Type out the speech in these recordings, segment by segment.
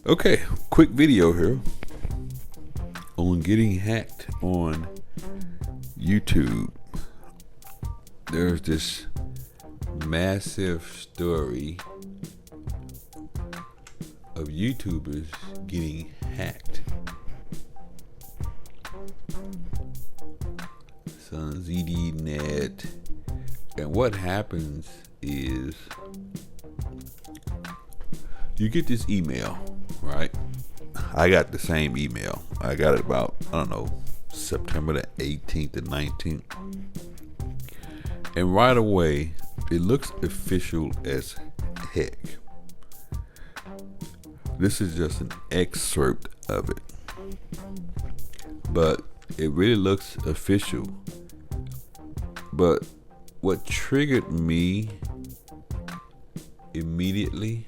Okay, quick video here on getting hacked on YouTube. There's this massive story of YouTubers getting hacked. It's on ZDNet. And what happens is you get this email, right? I got the same email. I got it about, September the 18th and 19th. And right away, it looks official as heck. This is just an excerpt of it. But it really looks official. But what triggered me immediately,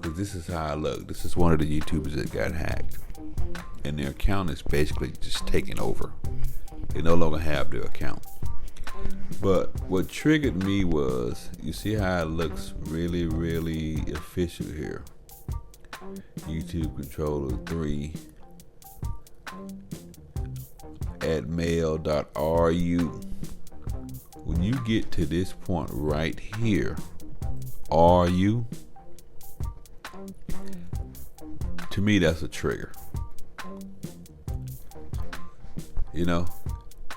because this is how I look. This is one of the YouTubers that got hacked. And their account is basically just taken over. They no longer have their account. But what triggered me was, you see how it looks really, really official here. YouTube Controller 3 at mail.ru. When you get to this point right here, RU, to me that's a trigger.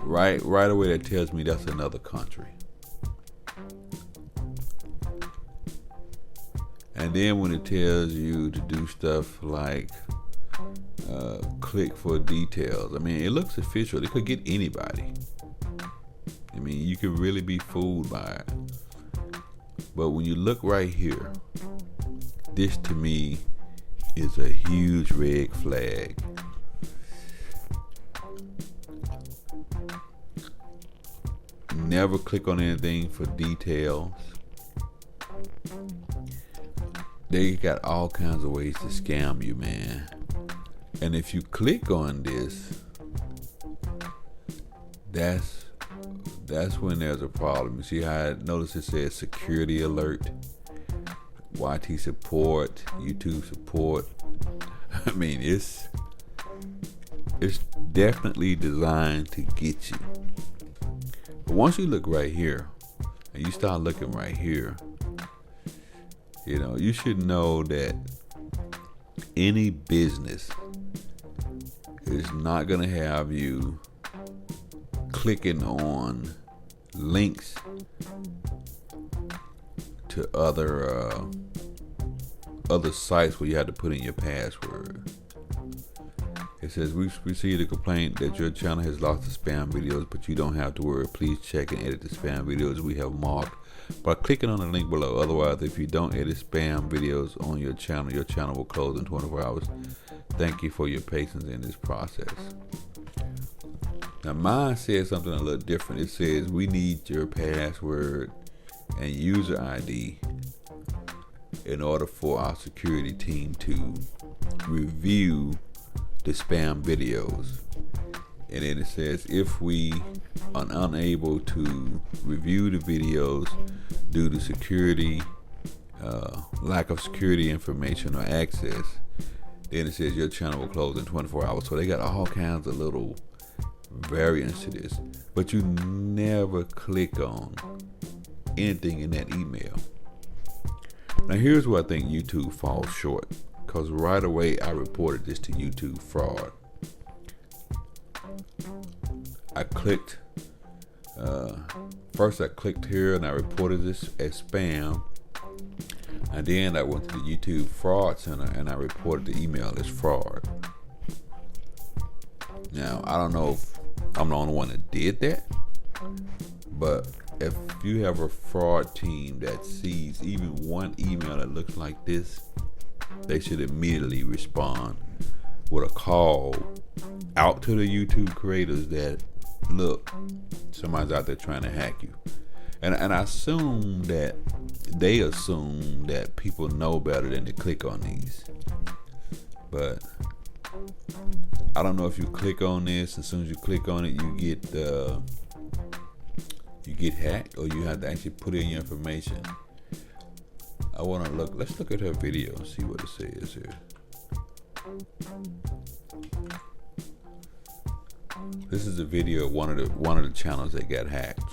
Right away that tells me that's another country. And then when it tells you to do stuff like click for details, it looks official. It could get anybody. You can really be fooled by it. But when you look right here, this to me is a huge red flag. Never click on anything for details. They got all kinds of ways to scam you, man. And if you click on this, that's when there's a problem. You see how I notice it says security alert, YT support, YouTube support. It's definitely designed to get you. But once you look right here, and you start looking right here, you should know that any business is not going to have you clicking on links to other sites where you have to put in your password. It says, we received a complaint that your channel has lost the spam videos, but you don't have to worry. Please check and edit the spam videos we have marked by clicking on the link below. Otherwise, if you don't edit spam videos on your channel will close in 24 hours. Thank you for your patience in this process. Now mine says something a little different. It says we need your password and user ID in order for our security team to review the spam videos. And then it says if we are unable to review the videos due to security, lack of security information or access, then it says your channel will close in 24 hours. So they got all kinds of little variants to this, but you never click on anything in that email. Now here's where I think YouTube falls short, because right away I reported this to YouTube fraud. I clicked first I clicked here and I reported this as spam, and then I went to the YouTube fraud center and I reported the email as fraud. Now I don't know if I'm the only one that did that, but if you have a fraud team that sees even one email that looks like this, they should immediately respond with a call out to the YouTube creators that, look, somebody's out there trying to hack you. And I assume that they assume that people know better than to click on these. But I don't know if you click on this, as soon as you click on it, you get hacked, or you have to actually put in your information. want to look. Let's look at her video and see what it says here. This is a video of one of the channels that got hacked.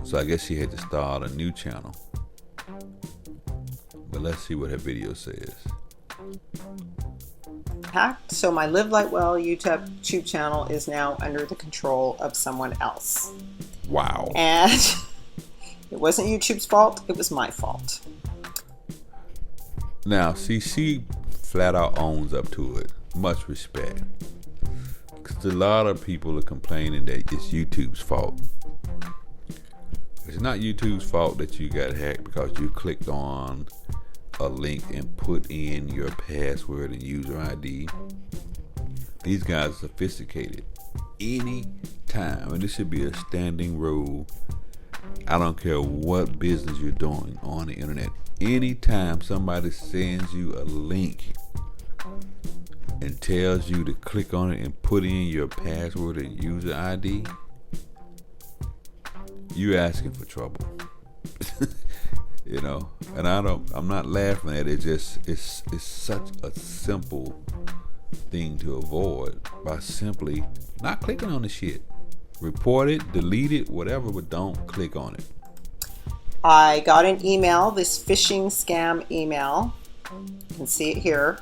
So I guess she had to start a new channel. But let's see what her video says. Hacked. So my Live Light Well YouTube channel is now under the control of someone else. Wow. And it wasn't YouTube's fault. It was my fault. Now, see, she flat out owns up to it. Much respect. Because a lot of people are complaining that it's YouTube's fault. It's not YouTube's fault that you got hacked because you clicked on a link and put in your password and user ID. These guys are sophisticated. Any time, and this should be a standing rule. I don't care what business you're doing on the internet. Anytime somebody sends you a link and tells you to click on it and put in your password and user ID, you asking for trouble. You know, and I'm not laughing at it. It's such a simple thing to avoid by simply not clicking on the shit. Report it, delete it, whatever, but don't click on it. I got an email, this phishing scam email. You can see it here.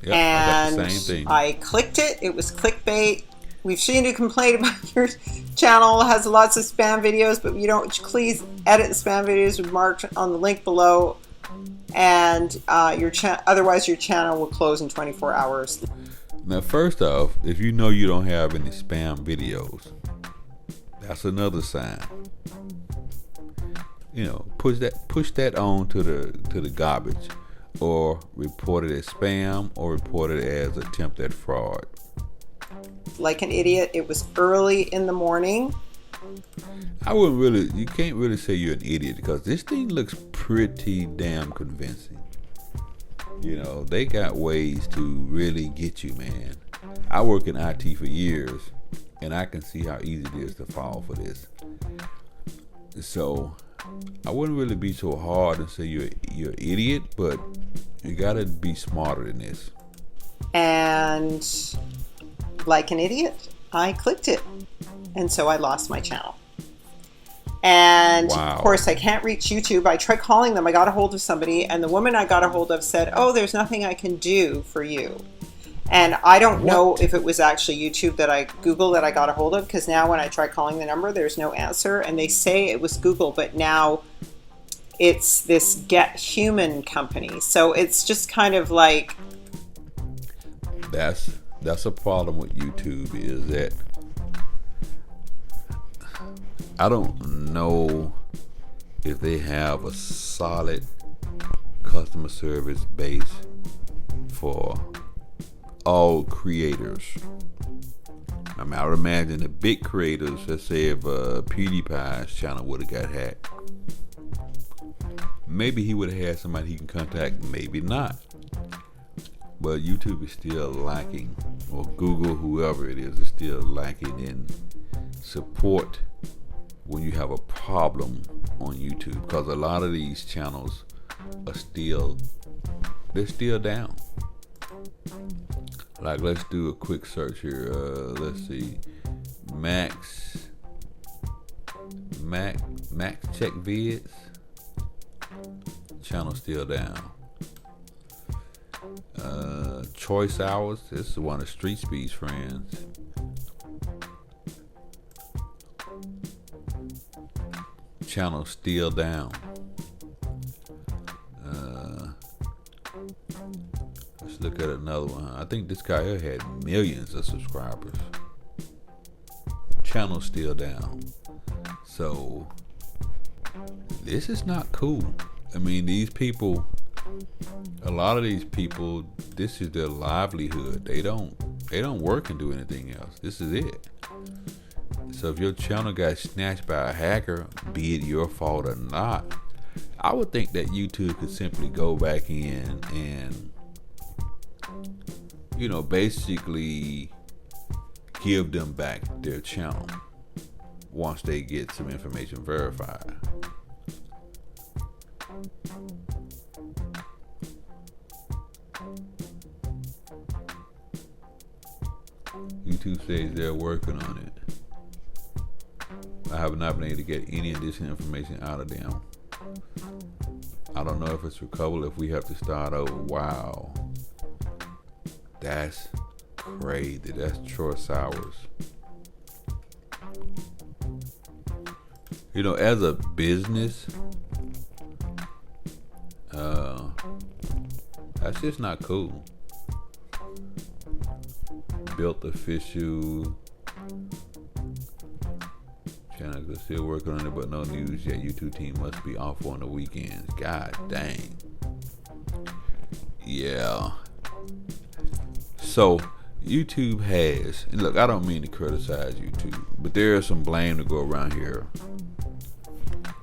Yep, and I got the same thing. I clicked it. It was clickbait. We've seen you complain about your channel has lots of spam videos, but you don't. Please edit the spam videos marked on the link below, and otherwise your channel will close in 24 hours. Now, first off, if you know you don't have any spam videos, that's another sign. You know, push that on to the garbage, or report it as spam, or report it as attempted fraud. Like an idiot. It was early in the morning. You can't really say you're an idiot because this thing looks pretty damn convincing. You know, they got ways to really get you, man. I work in IT for years, and I can see how easy it is to fall for this. So I wouldn't really be so hard and say you're an idiot, but you gotta be smarter than this. And like an idiot, I clicked it, and so I lost my channel. And wow. Of course, I can't reach YouTube. I tried calling them. I got a hold of somebody, and the woman I got a hold of said, "Oh, there's nothing I can do for you." And I don't know if it was actually YouTube that I Googled that I got a hold of, because now when I try calling the number, there's no answer, and they say it was Google, but now it's this Get Human company. So it's just kind of like That's a problem with YouTube, is that I don't know if they have a solid customer service base for all creators. I mean, I would imagine the big creators, let's say if PewDiePie's channel would have got hacked, maybe he would have had somebody he can contact, maybe not. But YouTube is still lacking, or Google, whoever it is still lacking in support when you have a problem on YouTube, because a lot of these channels are still down. Like, let's do a quick search here. Let's see, Max Check Vids channel still down. Choice Hours, this is one of Street Speed's friends. Channel still down. Let's look at another one. I think this guy here had millions of subscribers. Channel still down. So this is not cool. I mean, these people, a lot of these people, this is their livelihood. They don't work and do anything else. This is it. So if your channel got snatched by a hacker, be it your fault or not, I would think that YouTube could simply go back in and, you know, basically give them back their channel once they get some information verified. YouTube says they're working on it. I have not been able to get any additional information out of them. I don't know if it's recoverable, if we have to start over. Wow. That's crazy. That's Troy Sowers. You know, as a business, that's just not cool. Built official channels are still working on it, but no news yet. YouTube team must be off on the weekends. God dang. Yeah. So YouTube has, and look, I don't mean to criticize YouTube, but there is some blame to go around here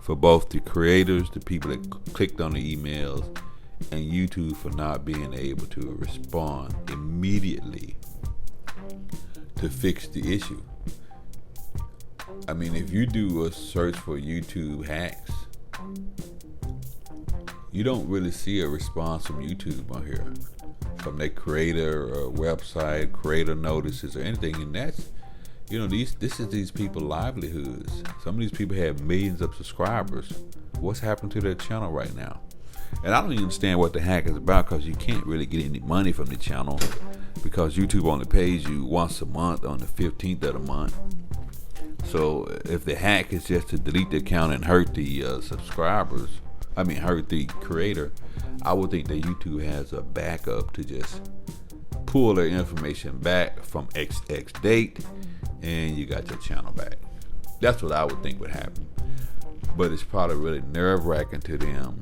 for both the creators, the people that clicked on the emails, and YouTube for not being able to respond immediately to fix the issue. I mean, if you do a search for YouTube hacks, you don't really see a response from YouTube on here, from their creator or website, creator notices or anything. And that's, you know, this is these people's livelihoods. Some of these people have millions of subscribers. What's happened to their channel right now? And I don't even understand what the hack is about, because you can't really get any money from the channel, because YouTube only pays you once a month on the 15th of the month. So if the hack is just to delete the account and hurt the subscribers, hurt the creator, I would think that YouTube has a backup to just pull their information back from XX date, and you got your channel back. That's what I would think would happen. But it's probably really nerve-wracking to them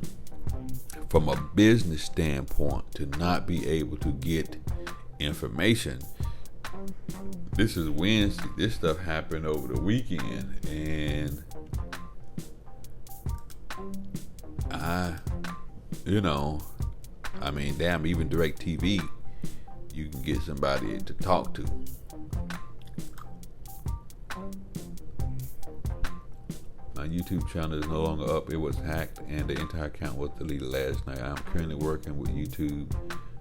from a business standpoint to not be able to get information. This is Wednesday. This stuff happened over the weekend, and even DirecTV, you can get somebody to talk to. My YouTube channel is no longer up. It was hacked and the entire account was deleted last night. I'm currently working with YouTube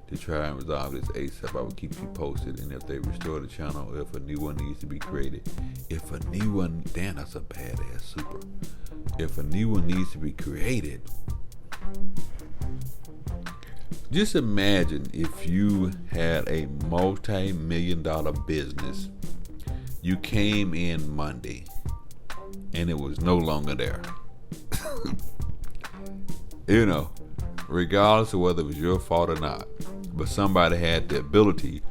to try and resolve this ASAP. I will keep you posted, and if they restore the channel, if a new one needs to be created. If a new one, damn, that's a badass super. If a new one needs to be created, just imagine if you had a multi-million-dollar business. You came in Monday and it was no longer there. You know, regardless of whether it was your fault or not, but somebody had the ability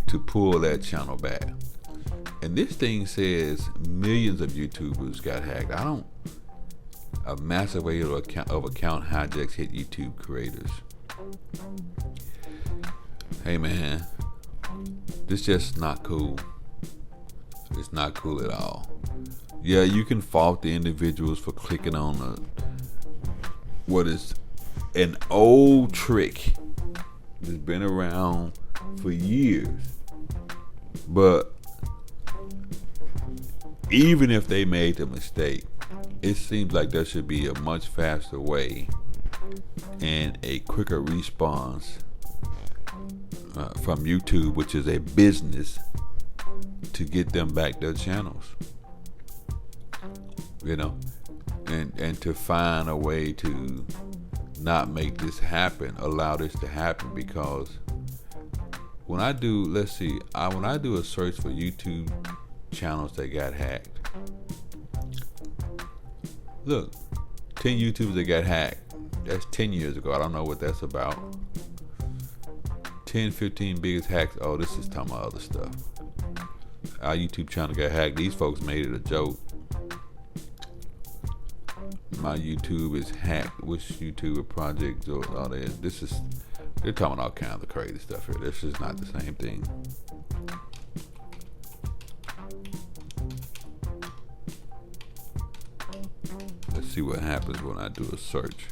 to pull that channel back. And this thing says millions of YouTubers got hacked. A massive wave of account hijacks hit YouTube creators. Hey man, this just not cool. It's not cool at all. Yeah, you can fault the individuals for clicking on what is an old trick that's been around for years. But even if they made the mistake, it seems like there should be a much faster way and a quicker response from YouTube, which is a business, to get them back their channels. You know, and to find a way to not make this happen, allow this to happen. Because when I do, when I do a search for YouTube channels that got hacked, look, 10 YouTubers that got hacked. That's 10 years ago. I don't know what that's about. 10, 15 biggest hacks. Oh, this is talking about other stuff. Our YouTube channel got hacked. These folks made it a joke. My YouTube is hacked. Which YouTuber projects or all that? They're talking all kinds of crazy stuff here. This is not the same thing. Let's see what happens when I do a search.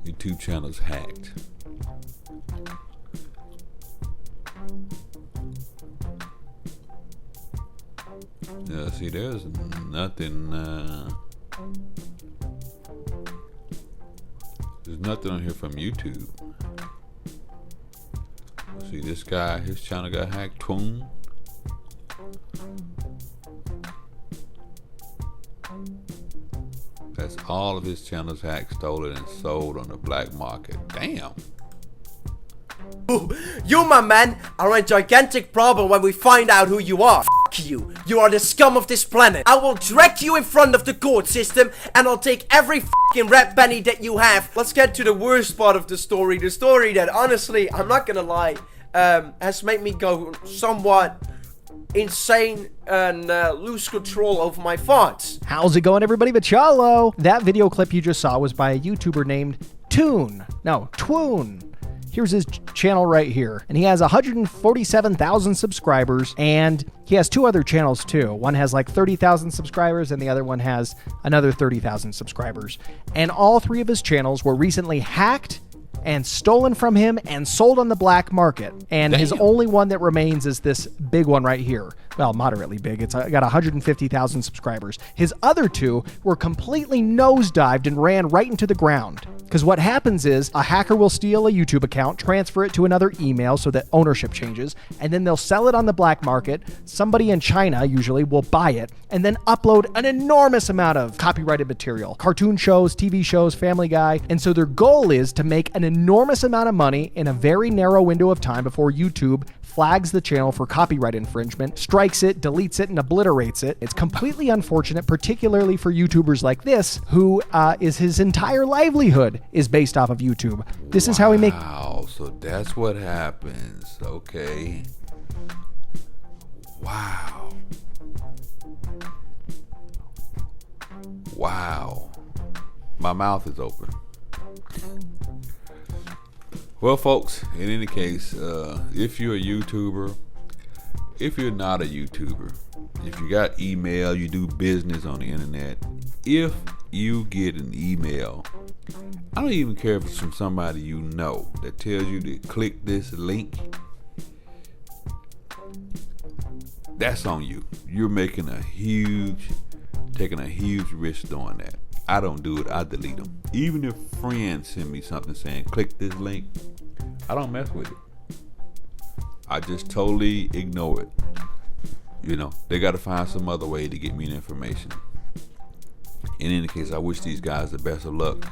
YouTube channel's hacked. Yeah, see, there's nothing. There's nothing on here from YouTube. See this guy, his channel got hacked. Toon. That's all of his channels hacked, stolen, and sold on the black market. Damn. You, my man, are a gigantic problem when we find out who you are. F you. You are the scum of this planet. I will drag you in front of the court system, and I'll take every f***ing red penny that you have. Let's get to the worst part of the story. The story that, honestly, I'm not gonna lie, has made me go somewhat insane and lose control over my thoughts. How's it going, everybody? Bachalo. That video clip you just saw was by a YouTuber named Twoon. Here's his channel right here. And he has 147,000 subscribers. And he has two other channels too. One has like 30,000 subscribers and the other one has another 30,000 subscribers. And all three of his channels were recently hacked and stolen from him and sold on the black market. And his only one that remains is this big one right here. Well, moderately big. It's got 150,000 subscribers. His other two were completely nosedived and ran right into the ground. Because what happens is a hacker will steal a YouTube account, transfer it to another email so that ownership changes, and then they'll sell it on the black market. Somebody in China usually will buy it and then upload an enormous amount of copyrighted material. Cartoon shows, TV shows, Family Guy. And so their goal is to make an enormous amount of money in a very narrow window of time before YouTube flags the channel for copyright infringement, strikes it, deletes it, and obliterates it. It's completely unfortunate, particularly for YouTubers like this, who is his entire livelihood is based off of YouTube. This is how we make... Wow, so that's what happens. Okay. Wow. Wow. My mouth is open. Well, folks, in any case, if you're a YouTuber, if you're not a YouTuber, if you got email, you do business on the internet, if you get an email, I don't even care if it's from somebody you know that tells you to click this link, that's on you. You're taking a huge risk doing that. I don't do it. I delete them. Even if friends send me something saying click this link, I don't mess with it. I just totally ignore it. You know, they got to find some other way to get me the information. In any case, I wish these guys the best of luck.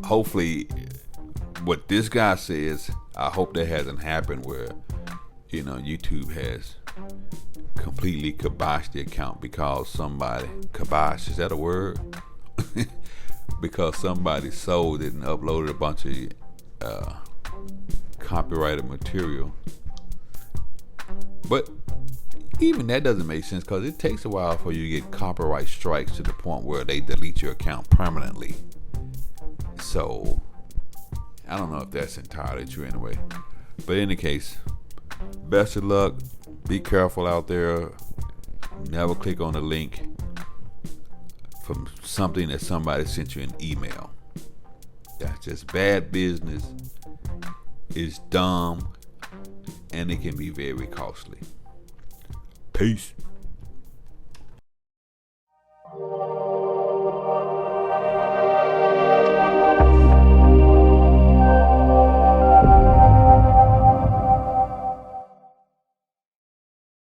Hopefully, what this guy says, I hope that hasn't happened where, you know, YouTube has completely kiboshed the account because somebody, kibosh, is that a word? Because somebody sold it and uploaded a bunch of copyrighted material. But even that doesn't make sense because it takes a while for you to get copyright strikes to the point where they delete your account permanently. So I don't know if that's entirely true anyway. But in any case, best of luck. Be careful out there. Never click on the link from something that somebody sent you an email. That's just bad business. It's dumb, and it can be very costly. Peace.